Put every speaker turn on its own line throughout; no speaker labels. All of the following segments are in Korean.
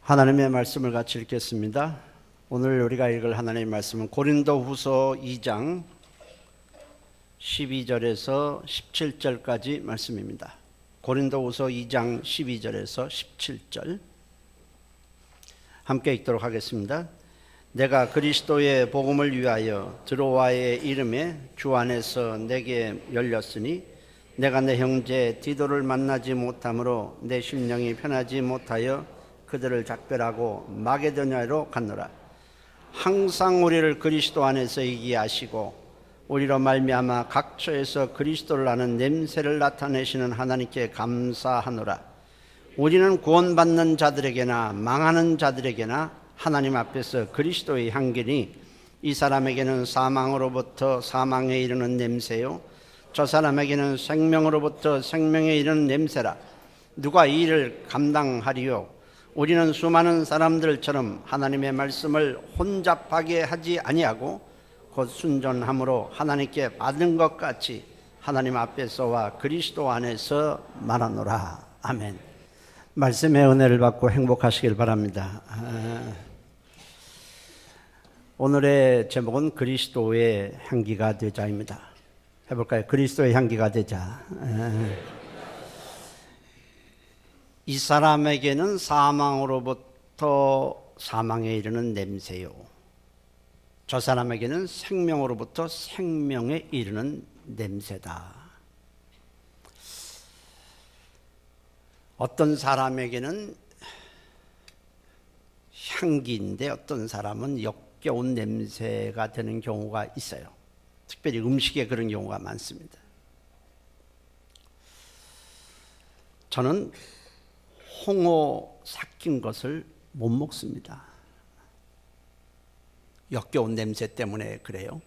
하나님의 말씀을 같이 읽겠습니다. 오늘 우리가 읽을 하나님의 말씀은 고린도후서 2장 12절에서 17절까지 말씀입니다. 고린도후서 2장 12절에서 17절 함께 읽도록 하겠습니다. 내가 그리스도의 복음을 위하여 드로아의 이름에 주 안에서 내게 열렸으니 내가 내 형제 디도를 만나지 못함으로 내 심령이 편하지 못하여 그들을 작별하고 마게도냐로 갔노라. 항상 우리를 그리스도 안에서 이기하시고 우리로 말미암아 각처에서 그리스도를 아는 냄새를 나타내시는 하나님께 감사하노라. 우리는 구원받는 자들에게나 망하는 자들에게나 하나님 앞에서 그리스도의 향기니 이 사람에게는 사망으로부터 사망에 이르는 냄새요 저 사람에게는 생명으로부터 생명에 이르는 냄새라. 누가 이 일을 감당하리요? 우리는 수많은 사람들처럼 하나님의 말씀을 혼잡하게 하지 아니하고 곧 순전함으로 하나님께 받은 것 같이 하나님 앞에서와 그리스도 안에서 말하노라. 아멘. 말씀의 은혜를 받고 행복하시길 바랍니다. 오늘의 제목은 그리스도의 향기가 되자입니다. 해볼까요? 그리스도의 향기가 되자. 이 사람에게는 사망으로부터 사망에 이르는 냄새요 저 사람에게는 생명으로부터 생명에 이르는 냄새다. 어떤 사람에게는 향기인데 어떤 사람은 역겨운 냄새가 되는 경우가 있어요. 특별히 음식에 그런 경우가 많습니다. 저는 홍어 삭힌 것을 못 먹습니다. 역겨운 냄새 때문에 그래요.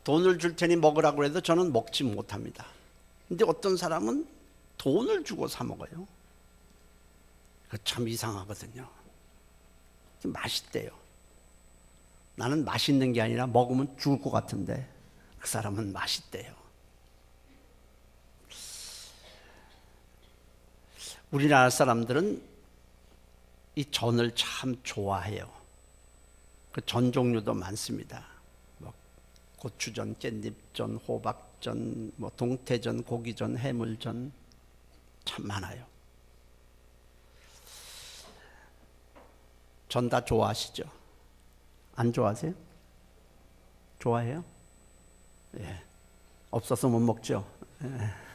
돈을 줄 테니 먹으라고 해도 저는 먹지 못합니다. 근데 어떤 사람은 돈을 주고 사 먹어요. 참 이상하거든요. 맛있대요. 나는 맛있는 게 아니라 먹으면 죽을 것 같은데 그 사람은 맛있대요. 우리나라 사람들은 이 전을 참 좋아해요. 그 전 종류도 많습니다. 뭐 고추전, 깻잎전, 호박전, 뭐 동태전, 고기전, 해물전 참 많아요. 전 다 좋아하시죠? 안 좋아하세요? 좋아해요? 예. 없어서 못 먹죠. 예.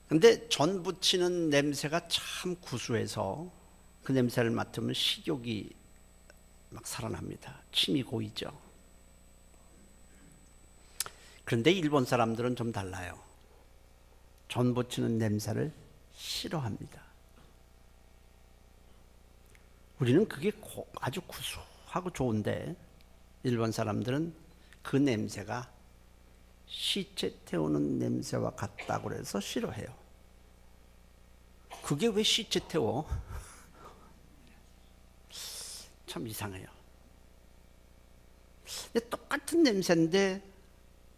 근데 전 부치는 냄새가 참 구수해서 그 냄새를 맡으면 식욕이 막 살아납니다. 침이 고이죠. 그런데 일본 사람들은 좀 달라요. 전 부치는 냄새를 싫어합니다. 우리는 그게 아주 구수하고 좋은데 일본 사람들은 그 냄새가 시체 태우는 냄새와 같다고 해서 싫어해요. 그게 왜 시체 태워? 참 이상해요. 근데 똑같은 냄새인데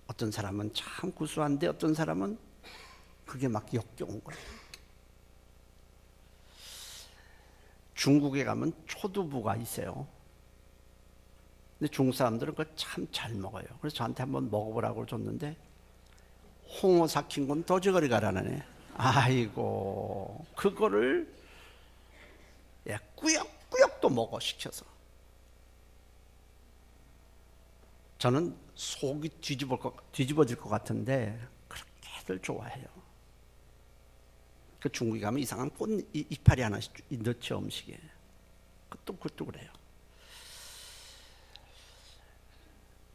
어떤 사람은 참 구수한데 어떤 사람은 그게 막 역겨운 거예요. 중국에 가면 초두부가 있어요. 근데 중국 사람들은 그걸 참 잘 먹어요. 그래서 저한테 한번 먹어보라고 줬는데 홍어 삭힌 건 더저거리 가라네. 아이고 그거를 꾸역꾸역 또 먹어 시켜서. 저는 속이 뒤집어질 것 같은데 그렇게들 좋아해요. 그 중국에 가면 이상한 꽃 이파리 하나씩 넣죠 음식에. 그것도 그래요.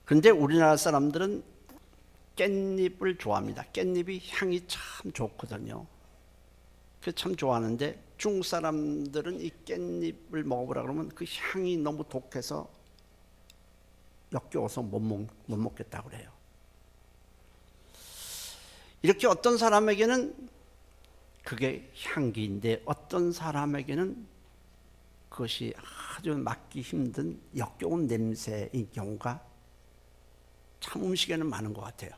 근데 우리나라 사람들은 깻잎을 좋아합니다. 깻잎이 향이 참 좋거든요. 그래서 참 좋아하는데 중국 사람들은 이 깻잎을 먹어보라 그러면 그 향이 너무 독해서 역겨워서 못 먹겠다고 그래요. 이렇게 어떤 사람에게는 그게 향기인데 어떤 사람에게는 그것이 아주 맡기 힘든 역겨운 냄새인 경우가 참 음식에는 많은 것 같아요.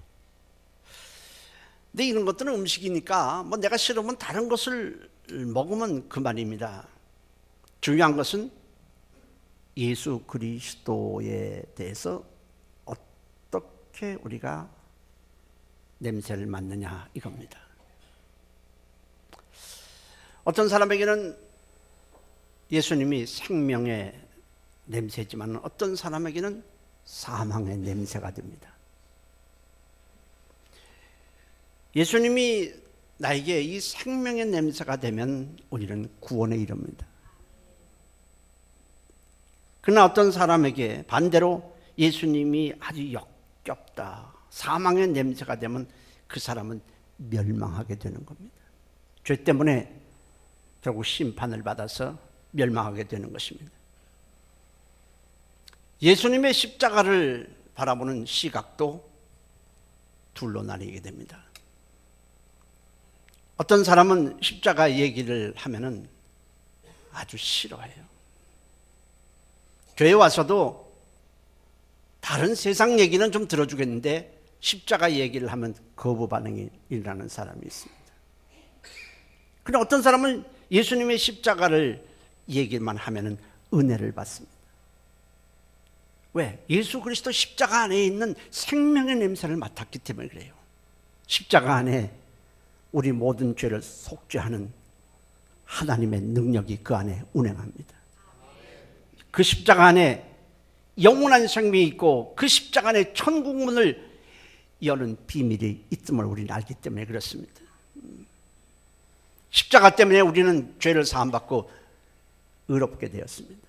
근데 이런 것들은 음식이니까 뭐 내가 싫으면 다른 것을 먹으면 그만입니다. 중요한 것은 예수 그리스도에 대해서 어떻게 우리가 냄새를 맡느냐 이겁니다. 어떤 사람에게는 예수님이 생명의 냄새지만 어떤 사람에게는 사망의 냄새가 됩니다. 예수님이 나에게 이 생명의 냄새가 되면 우리는 구원에 이릅니다. 그러나 어떤 사람에게 반대로 예수님이 아주 역겹다, 사망의 냄새가 되면 그 사람은 멸망하게 되는 겁니다. 죄 때문에 결국 심판을 받아서 멸망하게 되는 것입니다. 예수님의 십자가를 바라보는 시각도 둘로 나뉘게 됩니다. 어떤 사람은 십자가 얘기를 하면은 아주 싫어해요. 교회 와서도 다른 세상 얘기는 좀 들어주겠는데 십자가 얘기를 하면 거부 반응이 일어나는 사람이 있습니다. 그런데 어떤 사람은 예수님의 십자가를 얘기만 하면은 은혜를 받습니다. 왜? 예수 그리스도 십자가 안에 있는 생명의 냄새를 맡았기 때문에 그래요. 십자가 안에 우리 모든 죄를 속죄하는 하나님의 능력이 그 안에 운행합니다. 그 십자가 안에 영원한 생명이 있고 그 십자가 안에 천국 문을 여는 비밀이 있음을 우리는 알기 때문에 그렇습니다. 십자가 때문에 우리는 죄를 사함받고 의롭게 되었습니다.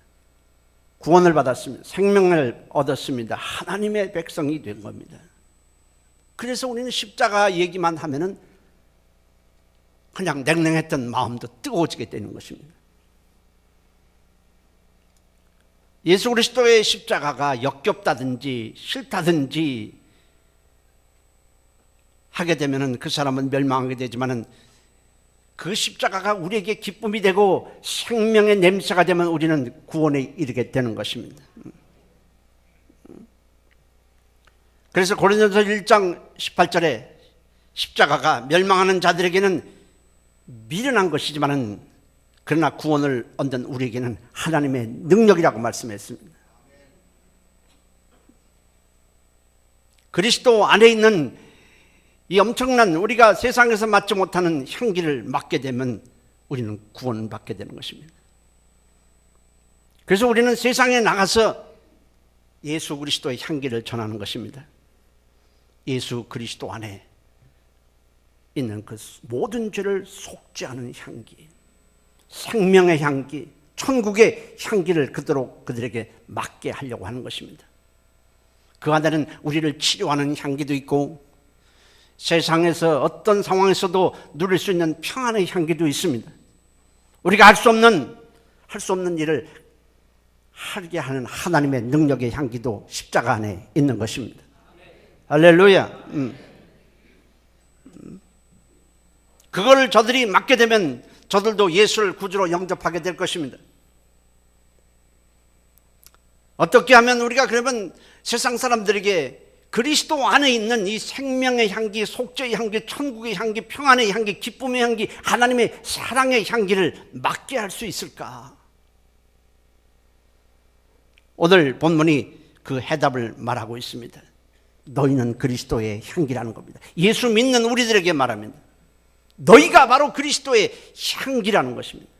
구원을 받았습니다. 생명을 얻었습니다. 하나님의 백성이 된 겁니다. 그래서 우리는 십자가 얘기만 하면은 그냥 냉랭했던 마음도 뜨거워지게 되는 것입니다. 예수 그리스도의 십자가가 역겹다든지 싫다든지 하게 되면은 그 사람은 멸망하게 되지만은 그 십자가가 우리에게 기쁨이 되고 생명의 냄새가 되면 우리는 구원에 이르게 되는 것입니다. 그래서 고린도서 1장 18절에 십자가가 멸망하는 자들에게는 미련한 것이지만은 그러나 구원을 얻는 우리에게는 하나님의 능력이라고 말씀했습니다. 그리스도 안에 있는 이 엄청난 우리가 세상에서 맡지 못하는 향기를 맡게 되면 우리는 구원을 받게 되는 것입니다. 그래서 우리는 세상에 나가서 예수 그리스도의 향기를 전하는 것입니다. 예수 그리스도 안에 있는 그 모든 죄를 속죄하는 향기, 생명의 향기, 천국의 향기를 그들에게 맡게 하려고 하는 것입니다. 그 안에는 우리를 치료하는 향기도 있고 세상에서 어떤 상황에서도 누릴 수 있는 평안의 향기도 있습니다. 우리가 할 수 없는 일을 하게 하는 하나님의 능력의 향기도 십자가 안에 있는 것입니다. 할렐루야. 그걸 저들이 맡게 되면 저들도 예수를 구주로 영접하게 될 것입니다. 어떻게 하면 우리가 그러면 세상 사람들에게 그리스도 안에 있는 이 생명의 향기, 속죄의 향기, 천국의 향기, 평안의 향기, 기쁨의 향기, 하나님의 사랑의 향기를 맡게 할 수 있을까? 오늘 본문이 그 해답을 말하고 있습니다. 너희는 그리스도의 향기라는 겁니다. 예수 믿는 우리들에게 말합니다. 너희가 바로 그리스도의 향기라는 것입니다.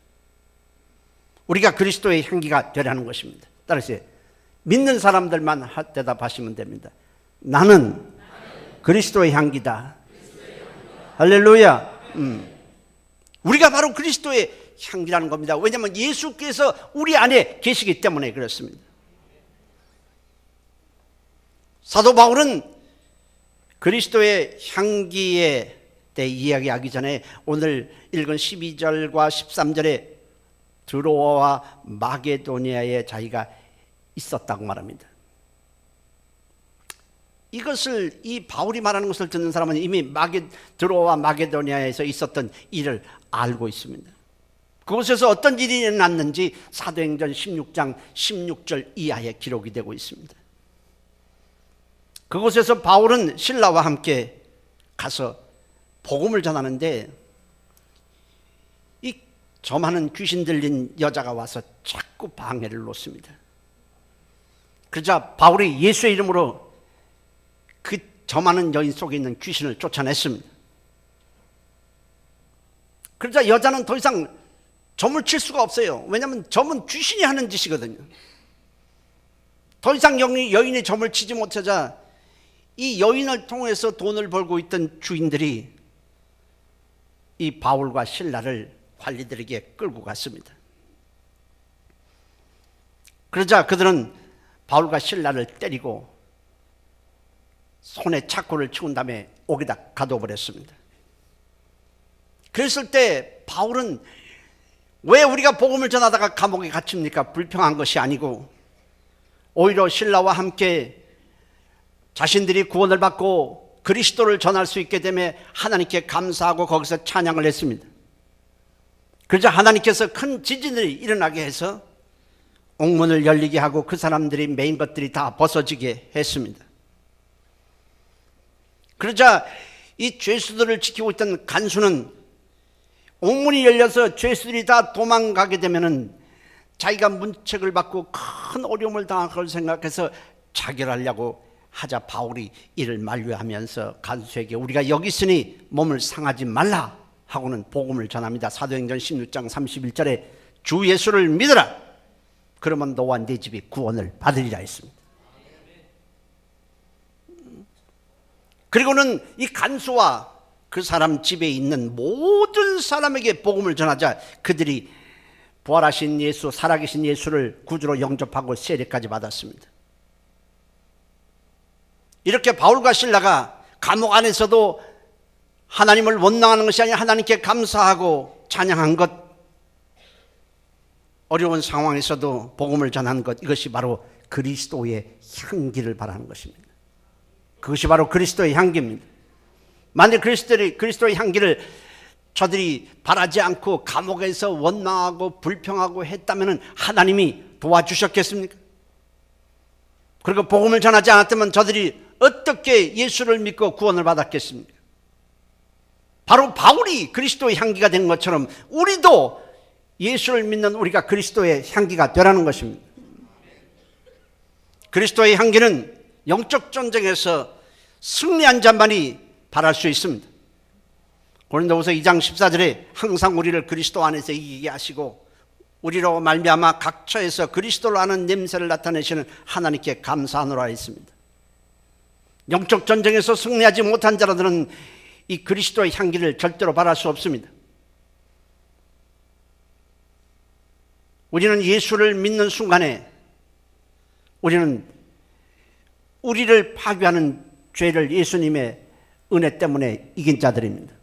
우리가 그리스도의 향기가 되라는 것입니다. 따라서 믿는 사람들만 대답하시면 됩니다. 나는 그리스도의 향기다. 할렐루야. 우리가 바로 그리스도의 향기라는 겁니다. 왜냐하면 예수께서 우리 안에 계시기 때문에 그렇습니다. 사도 바울은 그리스도의 향기에 대해 이야기하기 전에 오늘 읽은 12절과 13절에 드로아와 마게도니아에 자기가 있었다고 말합니다. 이것을 이 바울이 말하는 것을 듣는 사람은 이미 드로아와 마게도니아에서 있었던 일을 알고 있습니다. 그곳에서 어떤 일이 일어났는지 사도행전 16장 16절 이하에 기록이 되고 있습니다. 그곳에서 바울은 실라와 함께 가서 복음을 전하는데 이 저 많은 귀신 들린 여자가 와서 자꾸 방해를 놓습니다. 그러자 바울이 예수의 이름으로 그 저 많은 여인 속에 있는 귀신을 쫓아냈습니다. 그러자 여자는 더 이상 점을 칠 수가 없어요. 왜냐하면 점은 귀신이 하는 짓이거든요. 더 이상 여인이 점을 치지 못하자 이 여인을 통해서 돈을 벌고 있던 주인들이 이 바울과 실라를 관리들에게 끌고 갔습니다. 그러자 그들은 바울과 실라를 때리고 손에 차고를 치운 다음에 옥에다 가둬버렸습니다. 그랬을 때 바울은 왜 우리가 복음을 전하다가 감옥에 갇힙니까? 불평한 것이 아니고 오히려 신라와 함께 자신들이 구원을 받고 그리스도를 전할 수 있게 되며 하나님께 감사하고 거기서 찬양을 했습니다. 그러자 하나님께서 큰 지진이 일어나게 해서 옥문을 열리게 하고 그 사람들이 메인 것들이 다 벗어지게 했습니다. 그러자 이 죄수들을 지키고 있던 간수는 옥문이 열려서 죄수들이 다 도망가게 되면은 자기가 문책을 받고 큰 어려움을 당할 걸 생각해서 자결하려고 하자 바울이 이를 만류하면서 간수에게 우리가 여기 있으니 몸을 상하지 말라 하고는 복음을 전합니다. 사도행전 16장 31절에 주 예수를 믿으라 그러면 너와 네 집이 구원을 받으리라 했습니다. 그리고는 이 간수와 그 사람 집에 있는 모든 사람에게 복음을 전하자 그들이 부활하신 예수, 살아계신 예수를 구주로 영접하고 세례까지 받았습니다. 이렇게 바울과 실라가 감옥 안에서도 하나님을 원망하는 것이 아니라 하나님께 감사하고 찬양한 것, 어려운 상황에서도 복음을 전한 것, 이것이 바로 그리스도의 향기를 바라는 것입니다. 그것이 바로 그리스도의 향기입니다. 만약 그리스도의 향기를 저들이 바라지 않고 감옥에서 원망하고 불평하고 했다면 하나님이 도와주셨겠습니까? 그리고 복음을 전하지 않았다면 저들이 어떻게 예수를 믿고 구원을 받았겠습니까? 바로 바울이 그리스도의 향기가 된 것처럼 우리도 예수를 믿는 우리가 그리스도의 향기가 되라는 것입니다. 그리스도의 향기는 영적 전쟁에서 승리한 자만이 바랄 수 있습니다. 고린도후서 2장 14절에 항상 우리를 그리스도 안에서 이기게 하시고 우리로 말미암아 각 처에서 그리스도를 아는 냄새를 나타내시는 하나님께 감사하노라 했습니다. 영적 전쟁에서 승리하지 못한 자들은 이 그리스도의 향기를 절대로 바랄 수 없습니다. 우리는 예수를 믿는 순간에 우리는 우리를 파괴하는 죄를 예수님의 은혜 때문에 이긴 자들입니다.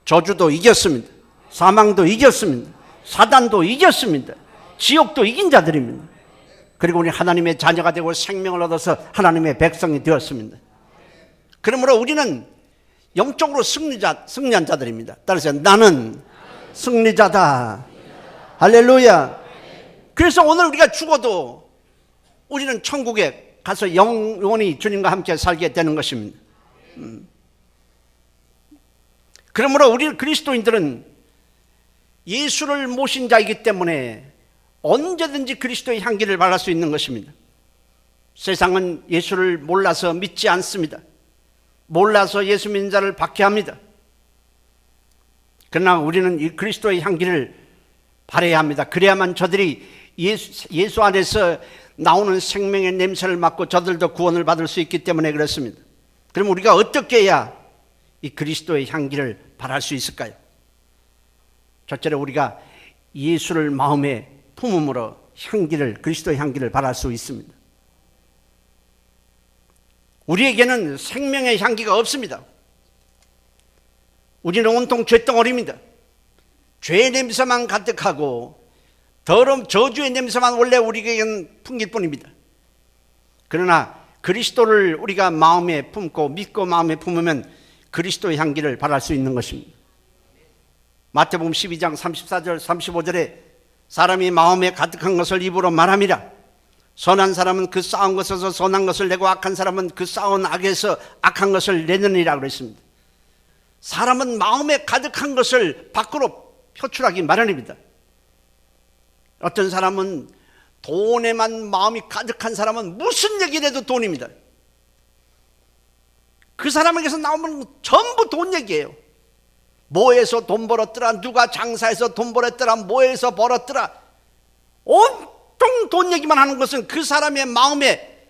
저주도 이겼습니다. 사망도 이겼습니다. 사단도 이겼습니다. 지옥도 이긴 자들입니다. 그리고 우리 하나님의 자녀가 되고 생명을 얻어서 하나님의 백성이 되었습니다. 그러므로 우리는 영적으로 승리한 자들입니다. 따라서 나는 승리자다. 할렐루야. 그래서 오늘 우리가 죽어도 우리는 천국에 가서 영원히 주님과 함께 살게 되는 것입니다. 그러므로 우리 그리스도인들은 예수를 모신 자이기 때문에 언제든지 그리스도의 향기를 발할 수 있는 것입니다. 세상은 예수를 몰라서 믿지 않습니다. 몰라서 예수 믿는 자를 박해합니다. 그러나 우리는 이 그리스도의 향기를 발해야 합니다. 그래야만 저들이 예수 안에서 나오는 생명의 냄새를 맡고 저들도 구원을 받을 수 있기 때문에 그렇습니다. 그럼 우리가 어떻게 해야 이 그리스도의 향기를 발할 수 있을까요? 첫째로 우리가 예수를 마음에 품음으로 그리스도의 향기를 발할 수 있습니다. 우리에게는 생명의 향기가 없습니다. 우리는 온통 죄덩어리입니다. 죄의 냄새만 가득하고 더러운 저주의 냄새만 원래 우리에게는 풍길 뿐입니다. 그러나 그리스도를 우리가 마음에 품고 믿고 마음에 품으면 그리스도의 향기를 발할 수 있는 것입니다. 마태복음 12장 34절 35절에 사람이 마음에 가득한 것을 입으로 말함이라. 선한 사람은 그 쌓은 것에서 선한 것을 내고 악한 사람은 그 쌓은 악에서 악한 것을 내느니라 그랬습니다. 사람은 마음에 가득한 것을 밖으로 표출하기 마련입니다. 어떤 사람은 돈에만 마음이 가득한 사람은 무슨 얘기를 해도 돈입니다. 그 사람에게서 나오는 전부 돈 얘기예요. 뭐해서 돈 벌었더라, 누가 장사해서 돈 벌었더라, 뭐해서 벌었더라, 온통 돈 얘기만 하는 것은 그 사람의 마음에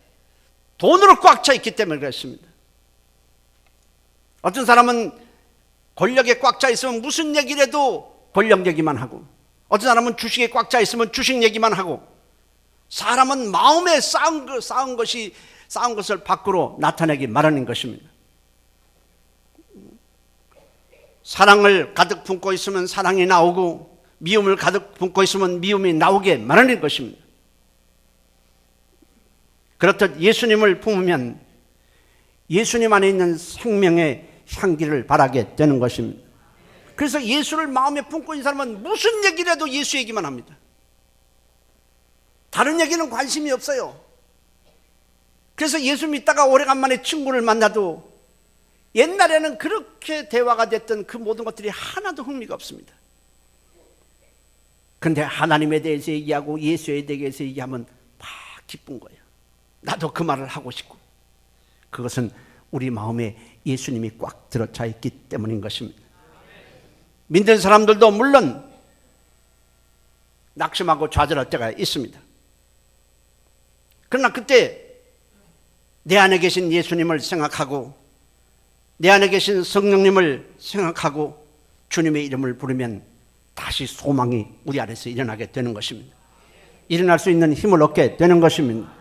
돈으로 꽉 차 있기 때문에 그렇습니다. 어떤 사람은 권력에 꽉 차 있으면 무슨 얘기를 해도 권력 얘기만 하고, 어떤 사람은 주식에 꽉 차 있으면 주식 얘기만 하고, 사람은 마음에 쌓은 것을 밖으로 나타내기 마련인 것입니다. 사랑을 가득 품고 있으면 사랑이 나오고, 미움을 가득 품고 있으면 미움이 나오게 마련인 것입니다. 그렇듯 예수님을 품으면 예수님 안에 있는 생명의 향기를 발하게 되는 것입니다. 그래서 예수를 마음에 품고 있는 사람은 무슨 얘기를 해도 예수 얘기만 합니다. 다른 얘기는 관심이 없어요. 그래서 예수 믿다가 오래간만에 친구를 만나도 옛날에는 그렇게 대화가 됐던 그 모든 것들이 하나도 흥미가 없습니다. 그런데 하나님에 대해서 얘기하고 예수에 대해서 얘기하면 막 기쁜 거예요. 나도 그 말을 하고 싶고. 그것은 우리 마음에 예수님이 꽉 들어차 있기 때문인 것입니다. 믿는 사람들도 물론 낙심하고 좌절할 때가 있습니다. 그러나 그때 내 안에 계신 예수님을 생각하고 내 안에 계신 성령님을 생각하고 주님의 이름을 부르면 다시 소망이 우리 안에서 일어나게 되는 것입니다. 일어날 수 있는 힘을 얻게 되는 것입니다.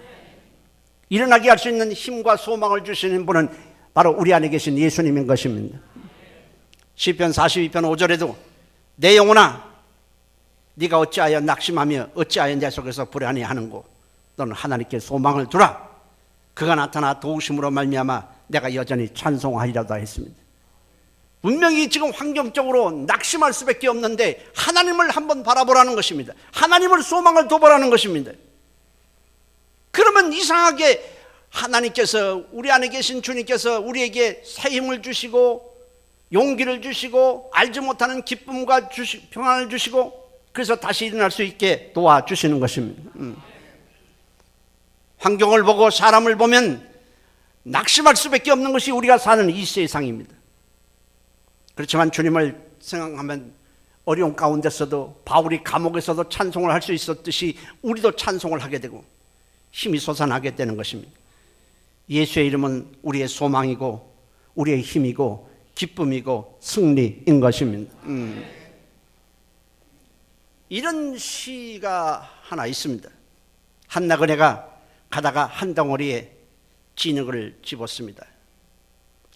일어나게 할 수 있는 힘과 소망을 주시는 분은 바로 우리 안에 계신 예수님인 것입니다. 시편 42편 5절에도 내 영혼아 네가 어찌하여 낙심하며 어찌하여 내 속에서 불안해하는고 너는 하나님께 소망을 두라. 그가 나타나 도우심으로 말미암아 내가 여전히 찬송하리라다 했습니다. 분명히 지금 환경적으로 낙심할 수밖에 없는데 하나님을 한번 바라보라는 것입니다. 하나님을 소망을 둬보라는 것입니다. 그러면 이상하게 하나님께서, 우리 안에 계신 주님께서 우리에게 새 힘을 주시고 용기를 주시고 알지 못하는 기쁨과 평안을 주시고, 그래서 다시 일어날 수 있게 도와주시는 것입니다. 환경을 보고 사람을 보면 낙심할 수밖에 없는 것이 우리가 사는 이 세상입니다. 그렇지만 주님을 생각하면 어려운 가운데서도 바울이 감옥에서도 찬송을 할 수 있었듯이 우리도 찬송을 하게 되고 힘이 솟아나게 되는 것입니다. 예수의 이름은 우리의 소망이고 우리의 힘이고 기쁨이고 승리인 것입니다. 이런 시가 하나 있습니다. 한나그네가 가다가 한 덩어리에 진흙을 집었습니다.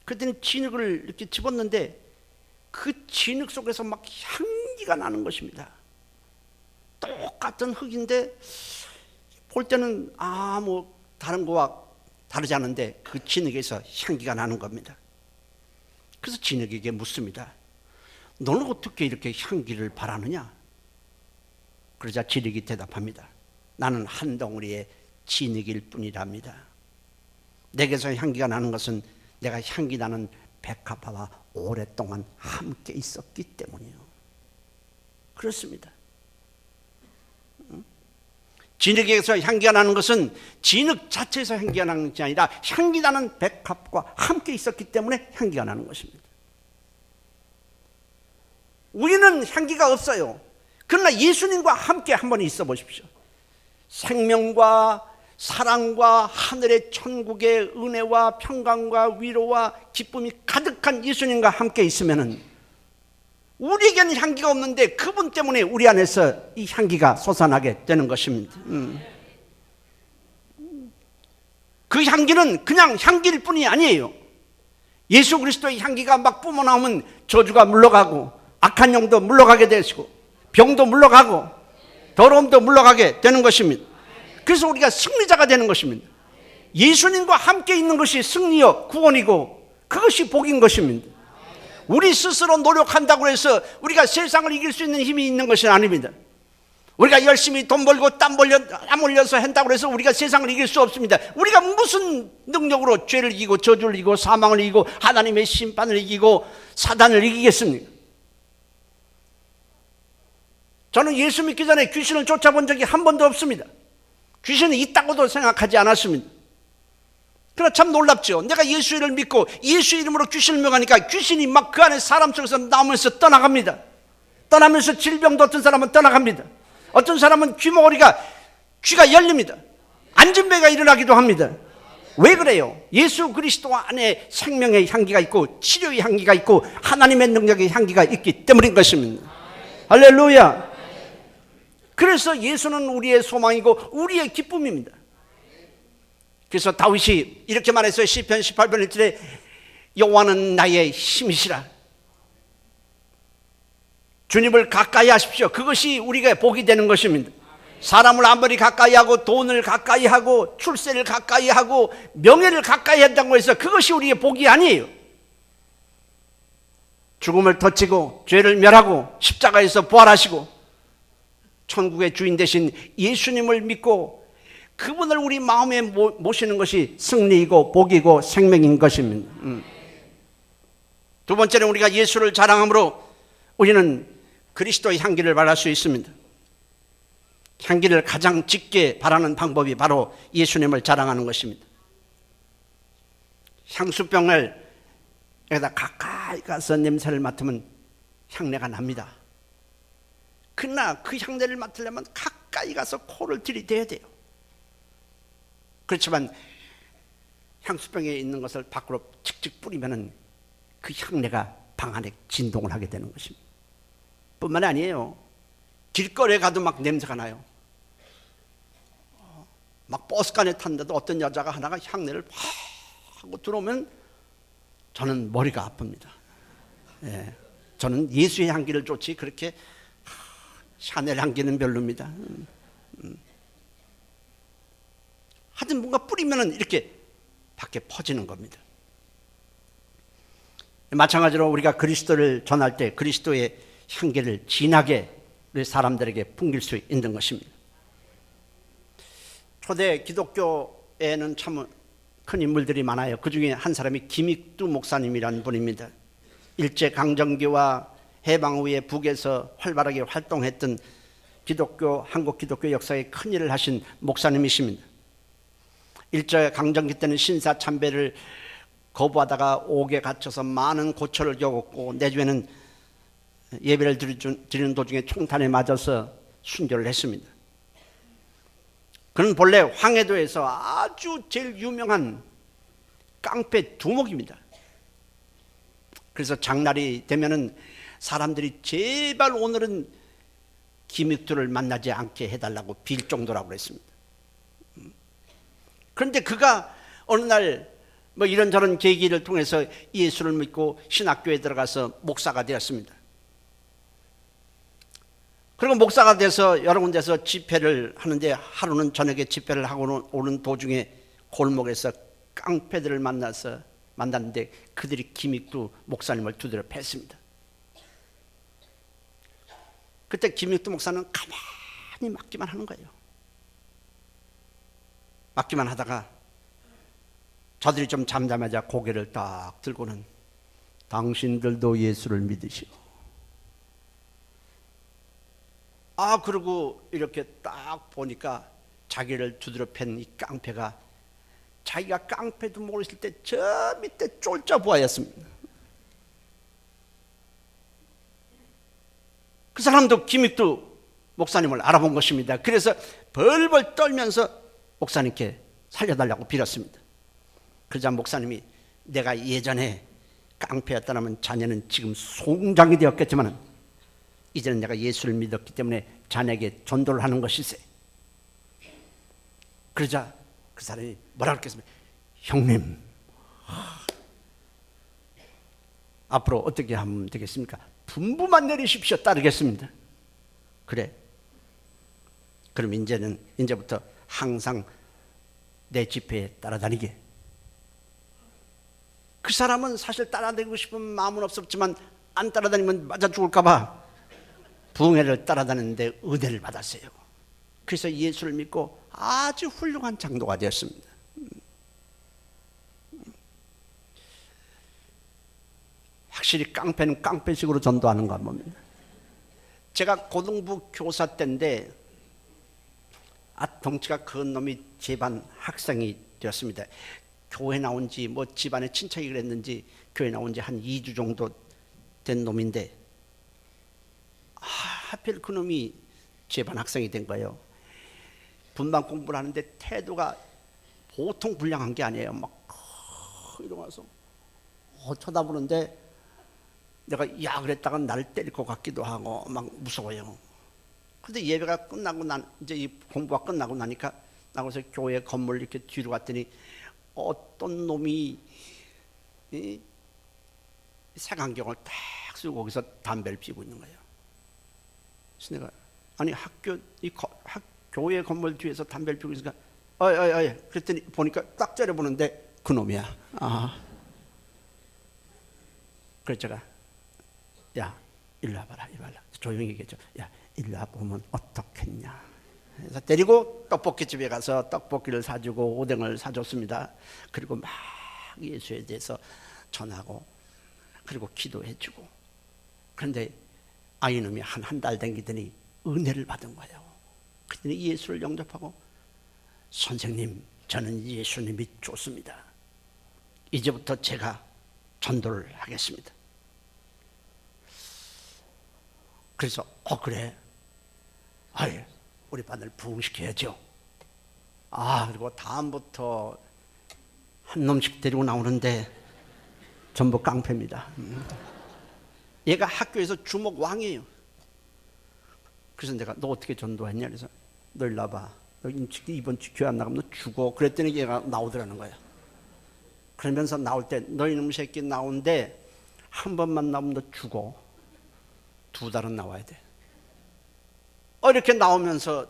그랬더니 진흙을 이렇게 집었는데 그 진흙 속에서 막 향기가 나는 것입니다. 똑같은 흙인데 볼 때는 뭐 다른 거와 다르지 않은데 그 진흙에서 향기가 나는 겁니다. 그래서 진흙에게 묻습니다. 너는 어떻게 이렇게 향기를 바라느냐? 그러자 진흙이 대답합니다. 나는 한 덩어리의 진흙일 뿐이랍니다. 내게서 향기가 나는 것은 내가 향기 나는 백합화와 오랫동안 함께 있었기 때문이에요. 그렇습니다. 진흙에서 향기가 나는 것은 진흙 자체에서 향기가 나는 것이 아니라 향기 나는 백합과 함께 있었기 때문에 향기가 나는 것입니다. 우리는 향기가 없어요. 그러나 예수님과 함께 한번 있어 보십시오. 생명과 사랑과 하늘의 천국의 은혜와 평강과 위로와 기쁨이 가득한 예수님과 함께 있으면은 우리에게는 향기가 없는데 그분 때문에 우리 안에서 이 향기가 솟아나게 되는 것입니다. 그 향기는 그냥 향기일 뿐이 아니에요. 예수 그리스도의 향기가 막 뿜어나오면 저주가 물러가고 악한 영도 물러가게 되시고 병도 물러가고 더러움도 물러가게 되는 것입니다. 그래서 우리가 승리자가 되는 것입니다. 예수님과 함께 있는 것이 승리요 구원이고 그것이 복인 것입니다. 우리 스스로 노력한다고 해서 우리가 세상을 이길 수 있는 힘이 있는 것이 아닙니다. 우리가 열심히 돈 벌고 땀 흘려서 한다고 해서 우리가 세상을 이길 수 없습니다. 우리가 무슨 능력으로 죄를 이기고 저주를 이기고 사망을 이기고 하나님의 심판을 이기고 사단을 이기겠습니까? 저는 예수 믿기 전에 귀신을 쫓아본 적이 한 번도 없습니다. 귀신이 있다고도 생각하지 않았습니다. 그러나 참 놀랍죠. 내가 예수 이름을 믿고 예수 이름으로 귀신을 명하니까 귀신이 막 그 안에 사람 속에서 나오면서 떠나갑니다. 떠나면서 질병도 어떤 사람은 떠나갑니다. 어떤 사람은 귀가 열립니다. 안진배가 일어나기도 합니다. 왜 그래요? 예수 그리스도 안에 생명의 향기가 있고 치료의 향기가 있고 하나님의 능력의 향기가 있기 때문인 것입니다. 할렐루야. 그래서 예수는 우리의 소망이고 우리의 기쁨입니다. 그래서 다윗이 이렇게 말했어요. 시편 18편 1절에 여호와는 나의 힘이시라. 주님을 가까이 하십시오. 그것이 우리가 복이 되는 것입니다. 사람을 아무리 가까이 하고 돈을 가까이 하고 출세를 가까이 하고 명예를 가까이 한다고 해서 그것이 우리의 복이 아니에요. 죽음을 덧치고 죄를 멸하고 십자가에서 부활하시고 천국의 주인 되신 예수님을 믿고 그분을 우리 마음에 모시는 것이 승리이고 복이고 생명인 것입니다. 두 번째는 우리가 예수를 자랑함으로 우리는 그리스도의 향기를 발할 수 있습니다. 향기를 가장 짙게 발하는 방법이 바로 예수님을 자랑하는 것입니다. 향수병을 여기다 가까이 가서 냄새를 맡으면 향내가 납니다. 그러나 그 향내를 맡으려면 가까이 가서 코를 들이대야 돼요. 그렇지만 향수병에 있는 것을 밖으로 칙칙 뿌리면 그 향내가 방 안에 진동을 하게 되는 것입니다. 뿐만 아니에요. 길거리에 가도 막 냄새가 나요. 막 버스간에 탔는데도 어떤 여자가 하나가 향내를 팍 하고 들어오면 저는 머리가 아픕니다. 예, 저는 예수의 향기를 쫓지 그렇게 샤넬 향기는 별로입니다. 하여튼 뭔가 뿌리면 이렇게 밖에 퍼지는 겁니다. 마찬가지로 우리가 그리스도를 전할 때 그리스도의 향기를 진하게 우리 사람들에게 풍길 수 있는 것입니다. 초대 기독교에는 참 큰 인물들이 많아요. 그 중에 한 사람이 김익두 목사님이라는 분입니다. 일제강점기와 해방 후에 북에서 활발하게 활동했던 한국 기독교 역사에 큰 일을 하신 목사님이십니다. 일제강점기 때는 신사참배를 거부하다가 옥에 갇혀서 많은 고초를 겪었고 내주에는 예배를 드리는 도중에 총탄에 맞아서 순교를 했습니다. 그는 본래 황해도에서 아주 제일 유명한 깡패 두목입니다. 그래서 장날이 되면은 사람들이 제발 오늘은 김익두를 만나지 않게 해달라고 빌 정도라고 그랬습니다. 그런데 그가 어느 날 뭐 이런저런 계기를 통해서 예수를 믿고 신학교에 들어가서 목사가 되었습니다. 그리고 목사가 돼서 여러 군데서 집회를 하는데 하루는 저녁에 집회를 하고 오는 도중에 골목에서 깡패들을 만났는데 그들이 김익두 목사님을 두드려 팼습니다. 그때 김익두 목사는 가만히 맞기만 하는 거예요. 맞기만 하다가 저들이 좀 잠잠하자 고개를 딱 들고는 당신들도 예수를 믿으시오. 그러고 이렇게 딱 보니까 자기를 두드려 팬 이 깡패가 자기가 깡패도 모르실 때 저 밑에 쫄자부하였습니다. 그 사람도 김익두 목사님을 알아본 것입니다. 그래서 벌벌 떨면서 목사님께 살려달라고 빌었습니다. 그러자 목사님이 내가 예전에 깡패였다면 자네는 지금 송장이 되었겠지만 이제는 내가 예수를 믿었기 때문에 자네에게 전도를 하는 것이세. 그러자 그 사람이 뭐라 그랬겠습니까? 형님, 앞으로 어떻게 하면 되겠습니까? 분부만 내리십시오. 따르겠습니다. 그래. 그럼 이제부터 항상 내 집회에 따라다니게. 그 사람은 사실 따라다니고 싶은 마음은 없었지만 안 따라다니면 맞아 죽을까 봐 부흥회를 따라다니는데 은혜를 받았어요. 그래서 예수를 믿고 아주 훌륭한 장로가 되었습니다. 확실히 깡패는 깡패식으로 전도하는 거 봅니다. 제가 고등부 교사 때인데 덩치가 큰 놈이 제 반 학생이 되었습니다. 교회 나온 지 뭐 집안에 친척이 그랬는지 교회 나온 지 한 2주 정도 된 놈인데 하필 그 놈이 제 반 학생이 된 거예요. 분반 공부를 하는데 태도가 보통 불량한 게 아니에요. 막 이러면서 쳐다보는데 내가 야 그랬다가 나를 때릴 것 같기도 하고 막 무서워요. 근데 예배가 끝나고 이제 이 공부가 끝나고 나니까 나가서 교회 건물 이렇게 뒤로 갔더니 어떤 놈이 색안경을 딱 쓰고 거기서 담배를 피우고 있는 거예요. 그래서 내가 아니 교회 건물 뒤에서 담배를 피우고 있으니까 그랬더니 보니까 딱 째려보는데 그 놈이야. 그래서 제가 야 일로 와봐라 이발라 조용히 얘기했죠. 야 일로 와보면 어떻겠냐. 그래서 데리고 떡볶이집에 가서 떡볶이를 사주고 오뎅을 사줬습니다. 그리고 막 예수에 대해서 전하고 그리고 기도해주고. 그런데 아이놈이 한 달 댕기더니 은혜를 받은 거예요. 그랬더니 예수를 영접하고 선생님 저는 예수님이 좋습니다. 이제부터 제가 전도를 하겠습니다. 그래서 그래 우리 반을 부흥시켜야죠. 그리고 다음부터 한 놈씩 데리고 나오는데 전부 깡패입니다. 얘가 학교에서 주목 왕이에요. 그래서 내가 너 어떻게 전도했냐 그래서 너 일로 와봐. 너 이번 주 교회 안 나가면 너 죽어. 그랬더니 얘가 나오더라는 거야. 그러면서 나올 때 너 이놈 새끼 나온데 한 번만 나오면 너 죽어. 2달은 나와야 돼. 이렇게 나오면서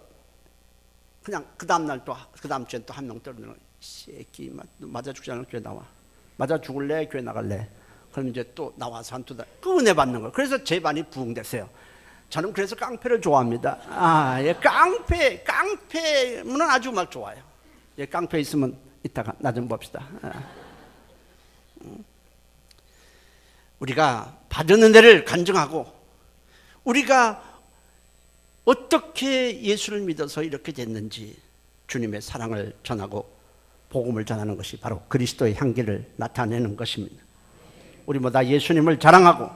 그냥 그 다음날 또 그 다음 주엔 또 한 명 떨어지는 거야. 새끼 맞아 죽지 않으면 교회 나와. 맞아 죽을래? 교회 나갈래? 그럼 이제 또 나와서 한 2달 그 은혜 받는 거예요. 그래서 제 반이 부흥됐어요. 저는 그래서 깡패를 좋아합니다. 깡패는 아주 막 좋아요. 깡패 있으면 이따가 나 좀 봅시다. 우리가 받은 은혜를 간증하고 우리가 어떻게 예수를 믿어서 이렇게 됐는지 주님의 사랑을 전하고 복음을 전하는 것이 바로 그리스도의 향기를 나타내는 것입니다. 우리 모두 예수님을 자랑하고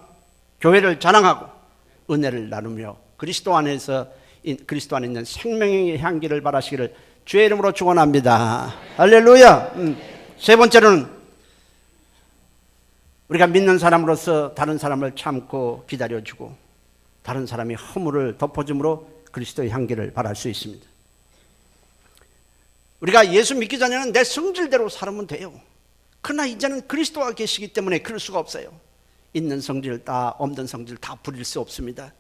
교회를 자랑하고 은혜를 나누며 그리스도 안에 있는 생명의 향기를 발하시기를 주의 이름으로 축원합니다. 할렐루야. 세 번째로는 우리가 믿는 사람으로서 다른 사람을 참고 기다려주고 다른 사람이 허물을 덮어줌으로 그리스도의 향기를 발할 수 있습니다. 우리가 예수 믿기 전에는 내 성질대로 살면 돼요. 그러나 이제는 그리스도가 계시기 때문에 그럴 수가 없어요. 있는 성질 다 없는 성질 다 부릴 수 없습니다.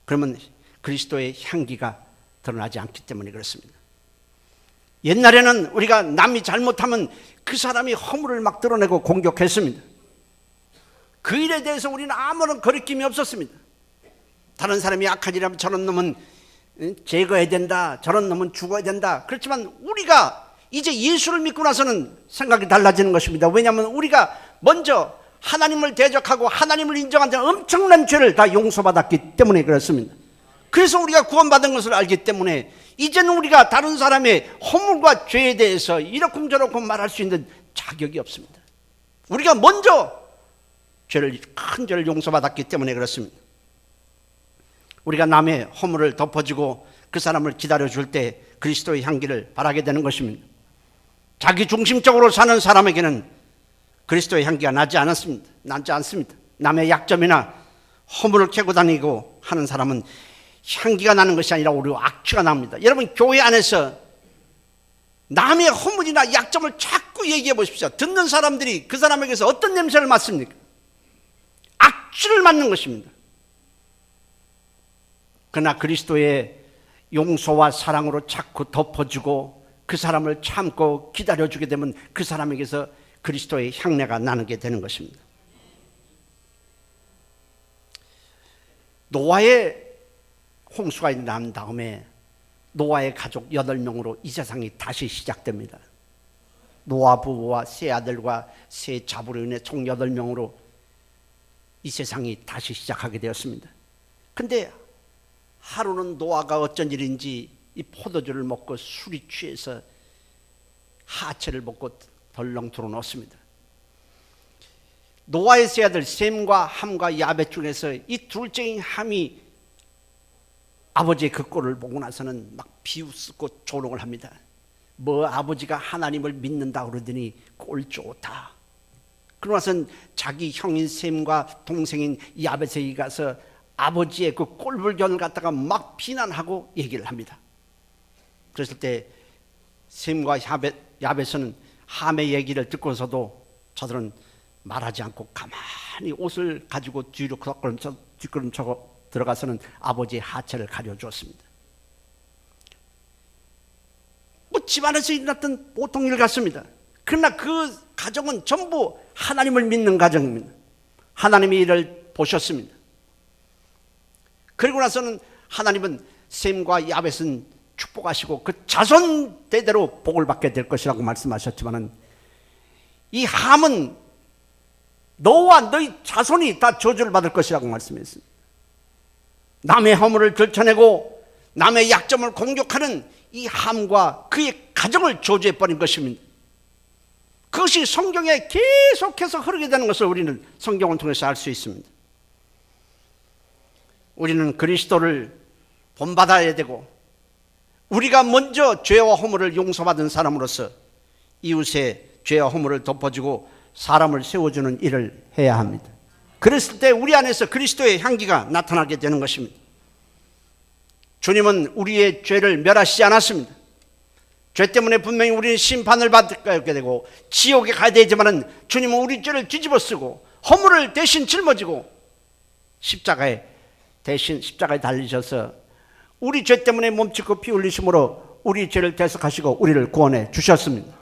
그러면 그리스도의 향기가 드러나지 않기 때문에 그렇습니다. 옛날에는 우리가 남이 잘못하면 그 사람이 허물을 막 드러내고 공격했습니다. 그 일에 대해서 우리는 아무런 거리낌이 없었습니다. 다른 사람이 악한 일하면 저런 놈은 제거해야 된다, 저런 놈은 죽어야 된다. 그렇지만 우리가 이제 예수를 믿고 나서는 생각이 달라지는 것입니다. 왜냐하면 우리가 먼저 하나님을 대적하고 하나님을 인정하는 엄청난 죄를 다 용서받았기 때문에 그렇습니다. 그래서 우리가 구원받은 것을 알기 때문에 이제는 우리가 다른 사람의 허물과 죄에 대해서 이러쿵저러쿵 말할 수 있는 자격이 없습니다. 우리가 먼저 큰 죄를 용서받았기 때문에 그렇습니다. 우리가 남의 허물을 덮어주고 그 사람을 기다려줄 때 그리스도의 향기를 발하게 되는 것입니다. 자기 중심적으로 사는 사람에게는 그리스도의 향기가 나지 않습니다. 남의 약점이나 허물을 캐고 다니고 하는 사람은 향기가 나는 것이 아니라 오히려 악취가 납니다. 여러분 교회 안에서 남의 허물이나 약점을 자꾸 얘기해 보십시오. 듣는 사람들이 그 사람에게서 어떤 냄새를 맡습니까? 악취를 맡는 것입니다. 그러나 그리스도의 용서와 사랑으로 자꾸 덮어주고 그 사람을 참고 기다려주게 되면 그 사람에게서 그리스도의 향내가 나게 되는 것입니다. 노아의 홍수가 난 다음에 노아의 가족 8명으로 이 세상이 다시 시작됩니다. 노아 부부와 세 아들과 세 자부로 인해 총 8명으로 이 세상이 다시 시작하게 되었습니다. 그런데 하루는 노아가 어쩐 일인지 이 포도주를 먹고 술이 취해서 하체를 먹고 덜렁 드러놓습니다. 노아의 세 아들 셈과 함과 야벳 중에서 이 둘째인 함이 아버지의 그 꼴을 보고 나서는 막 비웃고 조롱을 합니다. 뭐 아버지가 하나님을 믿는다 그러더니 꼴 좋다. 그러고 나서는 자기 형인 셈과 동생인 야벳에게 가서 아버지의 그 꼴불견을 갖다가 막 비난하고 얘기를 합니다. 그랬을 때 셈과 야벳은 함의 얘기를 듣고서도 저들은 말하지 않고 가만히 옷을 가지고 뒤로 뒷걸음쳐 들어가서는 아버지의 하체를 가려주었습니다. 뭐 집안에서 일어났던 보통 일 같습니다. 그러나 그 가정은 전부 하나님을 믿는 가정입니다. 하나님이 이를 보셨습니다. 그리고 나서는 하나님은 셈과 야벳은 축복하시고 그 자손 대대로 복을 받게 될 것이라고 말씀하셨지만은 이 함은 너와 너희 자손이 다 저주를 받을 것이라고 말씀했습니다. 남의 허물을 들춰내고 남의 약점을 공격하는 이 함과 그의 가정을 저주해버린 것입니다. 그것이 성경에 계속해서 흐르게 되는 것을 우리는 성경을 통해서 알 수 있습니다. 우리는 그리스도를 본받아야 되고 우리가 먼저 죄와 허물을 용서받은 사람으로서 이웃의 죄와 허물을 덮어주고 사람을 세워주는 일을 해야 합니다. 그랬을 때 우리 안에서 그리스도의 향기가 나타나게 되는 것입니다. 주님은 우리의 죄를 멸하시지 않았습니다. 죄 때문에 분명히 우리는 심판을 받게 되고 지옥에 가야 되지만은 주님은 우리 죄를 뒤집어 쓰고 허물을 대신 짊어지고 십자가에 달리셔서 우리 죄 때문에 몸짓고 피 흘리심으로 우리 죄를 대속하시고 우리를 구원해 주셨습니다.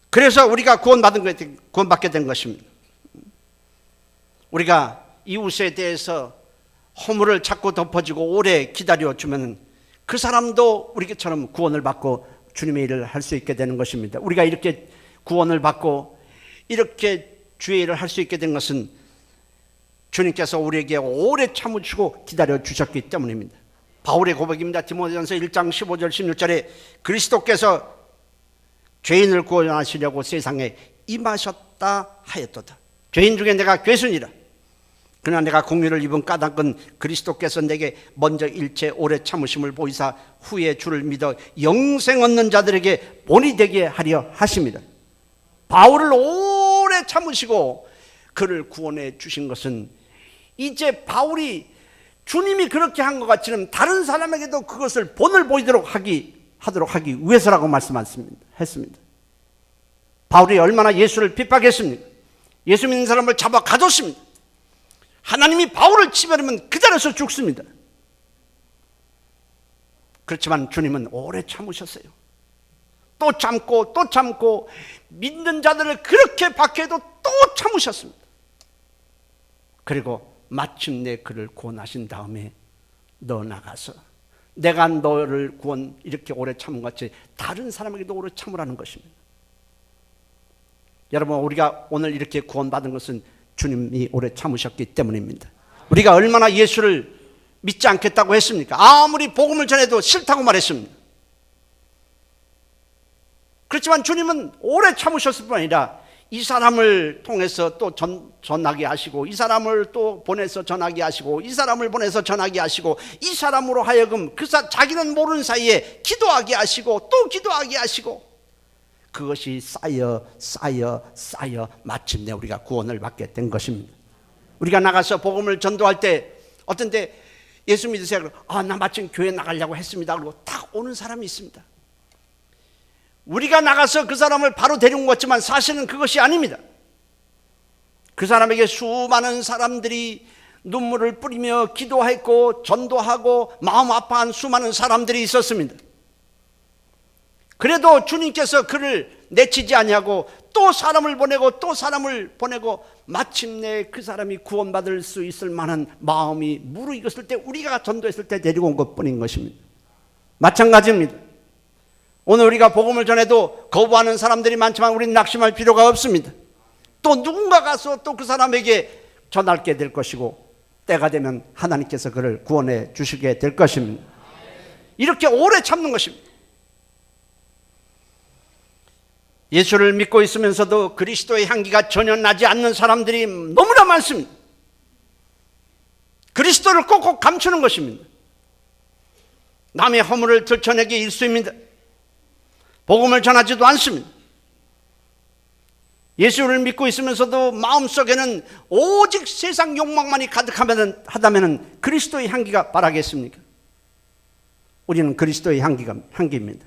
그래서 우리가 구원받게 된 것입니다. 우리가 이웃에 대해서 허물을 자꾸 덮어주고 오래 기다려주면 그 사람도 우리처럼 구원을 받고 주님의 일을 할 수 있게 되는 것입니다. 우리가 이렇게 구원을 받고 이렇게 주의 일을 할 수 있게 된 것은 주님께서 우리에게 오래 참으시고 기다려 주셨기 때문입니다. 바울의 고백입니다. 디모데전서 1장 15절 16절에 그리스도께서 죄인을 구원하시려고 세상에 임하셨다 하였도다. 죄인 중에 내가 괴순이라. 그러나 내가 공의를 입은 까닭은 그리스도께서 내게 먼저 일체 오래 참으심을 보이사 후에 주를 믿어 영생 얻는 자들에게 본이 되게 하려 하십니다. 바울을 오래 참으시고 그를 구원해 주신 것은 이제 바울이 주님이 그렇게 한 것 같이는 다른 사람에게도 그것을 본을 보이도록 하도록 하기 위해서라고 말씀했습니다. 바울이 얼마나 예수를 핍박했습니까? 예수 믿는 사람을 잡아 가뒀습니다. 하나님이 바울을 치버리면 그 자리에서 죽습니다. 그렇지만 주님은 오래 참으셨어요. 또 참고 믿는 자들을 그렇게 박해도 또 참으셨습니다. 그리고 마침내 그를 구원하신 다음에 너 나가서 내가 너를 이렇게 오래 참은 것 같이 다른 사람에게도 오래 참으라는 것입니다. 여러분, 우리가 오늘 이렇게 구원받은 것은 주님이 오래 참으셨기 때문입니다. 우리가 얼마나 예수를 믿지 않겠다고 했습니까? 아무리 복음을 전해도 싫다고 말했습니다. 그렇지만 주님은 오래 참으셨을 뿐 아니라 이 사람을 통해서 또 전하게 하시고 이 사람을 또 보내서 전하게 하시고 이 사람을 보내서 전하게 하시고 이 사람으로 하여금 자기는 모르는 사이에 기도하게 하시고 또 기도하게 하시고 그것이 쌓여 마침내 우리가 구원을 받게 된 것입니다. 우리가 나가서 복음을 전도할 때 어떤 때 예수 믿으세요. 나 마침 교회 나가려고 했습니다. 그리고 딱 오는 사람이 있습니다. 우리가 나가서 그 사람을 바로 데리고 왔지만 사실은 그것이 아닙니다. 그 사람에게 수많은 사람들이 눈물을 뿌리며 기도했고 전도하고 마음 아파한 수많은 사람들이 있었습니다. 그래도 주님께서 그를 내치지 아니하고 또 사람을 보내고 마침내 그 사람이 구원받을 수 있을 만한 마음이 무르익었을 때 우리가 전도했을 때 데리고 온 것뿐인 것입니다. 마찬가지입니다. 오늘 우리가 복음을 전해도 거부하는 사람들이 많지만 우리는 낙심할 필요가 없습니다. 또 누군가 가서 또 그 사람에게 전하게 될 것이고 때가 되면 하나님께서 그를 구원해 주시게 될 것입니다. 이렇게 오래 참는 것입니다. 예수를 믿고 있으면서도 그리스도의 향기가 전혀 나지 않는 사람들이 너무나 많습니다. 그리스도를 꼭꼭 감추는 것입니다. 남의 허물을 들춰내기 일쑤입니다. 복음을 전하지도 않습니다. 예수를 믿고 있으면서도 마음속에는 오직 세상 욕망만이 가득하다면 그리스도의 향기가 바라겠습니까? 우리는 그리스도의 향기입니다.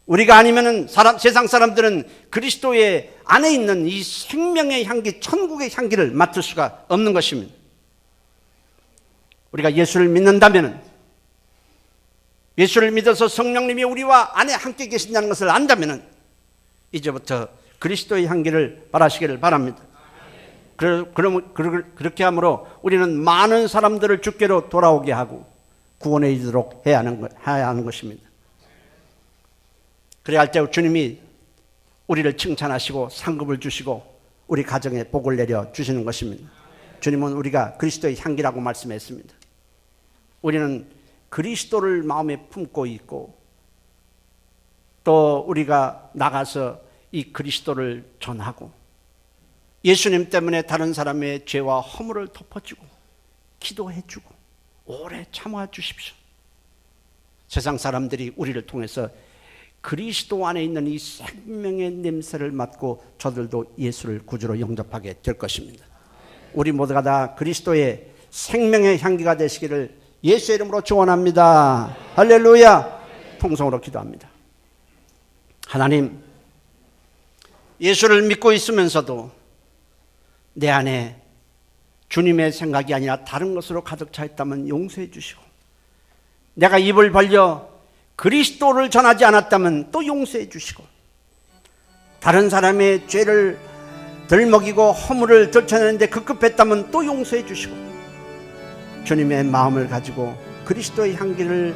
우리가 아니면은 세상 사람들은 그리스도의 안에 있는 이 생명의 향기, 천국의 향기를 맡을 수가 없는 것입니다. 우리가 예수를 믿는다면, 예수를 믿어서 성령님이 우리와 안에 함께 계신다는 것을 안다면 이제부터 그리스도의 향기를 바라시기를 바랍니다. 그렇게 함으로 우리는 많은 사람들을 주께로 돌아오게 하고 구원에 이르도록 해야 하는 것입니다. 그래야 할 때 주님이 우리를 칭찬하시고 상급을 주시고 우리 가정에 복을 내려 주시는 것입니다. 주님은 우리가 그리스도의 향기라고 말씀했습니다. 우리는 그리스도를 마음에 품고 있고 또 우리가 나가서 이 그리스도를 전하고 예수님 때문에 다른 사람의 죄와 허물을 덮어주고 기도해주고 오래 참아 주십시오. 세상 사람들이 우리를 통해서 그리스도 안에 있는 이 생명의 냄새를 맡고 저들도 예수를 구주로 영접하게 될 것입니다. 우리 모두가 다 그리스도의 생명의 향기가 되시기를 예수의 이름으로 축원합니다. 할렐루야. 통성으로 기도합니다. 하나님, 예수를 믿고 있으면서도 내 안에 주님의 생각이 아니라 다른 것으로 가득 차 있다면 용서해 주시고, 내가 입을 벌려 그리스도를 전하지 않았다면 또 용서해 주시고, 다른 사람의 죄를 덜 먹이고 허물을 들춰내는데 급급했다면 또 용서해 주시고, 주님의 마음을 가지고 그리스도의 향기를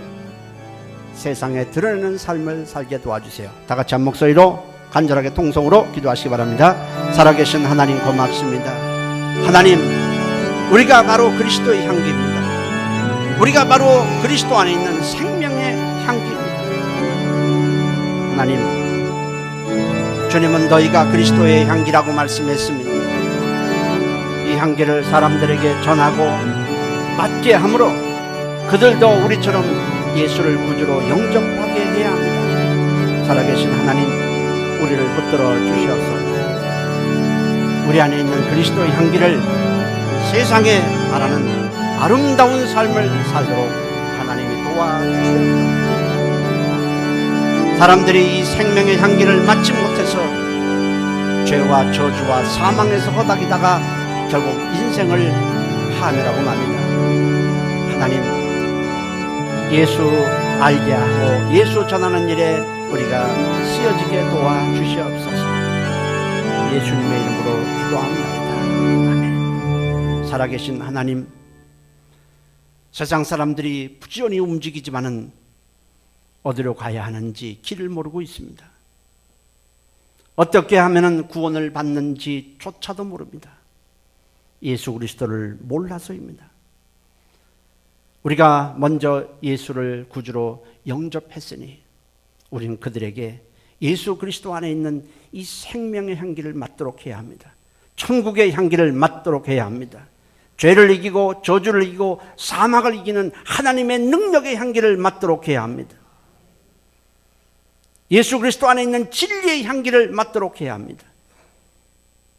세상에 드러내는 삶을 살게 도와주세요. 다 같이 한 목소리로 간절하게 통성으로 기도하시기 바랍니다. 살아계신 하나님 고맙습니다. 하나님, 우리가 바로 그리스도의 향기입니다. 우리가 바로 그리스도 안에 있는 생명의 향기입니다. 하나님, 주님은 너희가 그리스도의 향기라고 말씀했습니다. 이 향기를 사람들에게 전하고 맡게 함으로 그들도 우리처럼 예수를 구주로 영접하게 해야 합니다. 살아계신 하나님, 우리를 붙들어 주시옵소서. 우리 안에 있는 그리스도의 향기를 세상에 바라는 아름다운 삶을 살도록 하나님이 도와주시옵소서. 사람들이 이 생명의 향기를 맡지 못해서 죄와 저주와 사망에서 허덕이다가 결국 인생을 파멸하고 맙니다. 하나님, 예수 알게 하고 예수 전하는 일에 우리가 쓰여지게 도와주시옵소서. 예수님의 이름으로 기도합니다. 아멘. 살아계신 하나님, 세상 사람들이 부지런히 움직이지만은 어디로 가야 하는지 길을 모르고 있습니다. 어떻게 하면 구원을 받는지 조차도 모릅니다. 예수 그리스도를 몰라서입니다. 우리가 먼저 예수를 구주로 영접했으니 우리는 그들에게 예수 그리스도 안에 있는 이 생명의 향기를 맡도록 해야 합니다. 천국의 향기를 맡도록 해야 합니다. 죄를 이기고 저주를 이기고 사망을 이기는 하나님의 능력의 향기를 맡도록 해야 합니다. 예수 그리스도 안에 있는 진리의 향기를 맡도록 해야 합니다.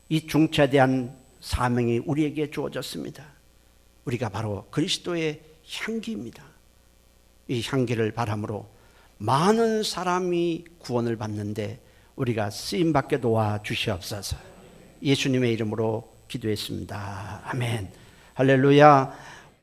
이 중차대한 사명이 우리에게 주어졌습니다. 우리가 바로 그리스도의 향기입니다. 이 향기를 바람으로 많은 사람이 구원을 받는데 우리가 쓰임받게 도와주시옵소서. 예수님의 이름으로 기도했습니다. 아멘. 할렐루야.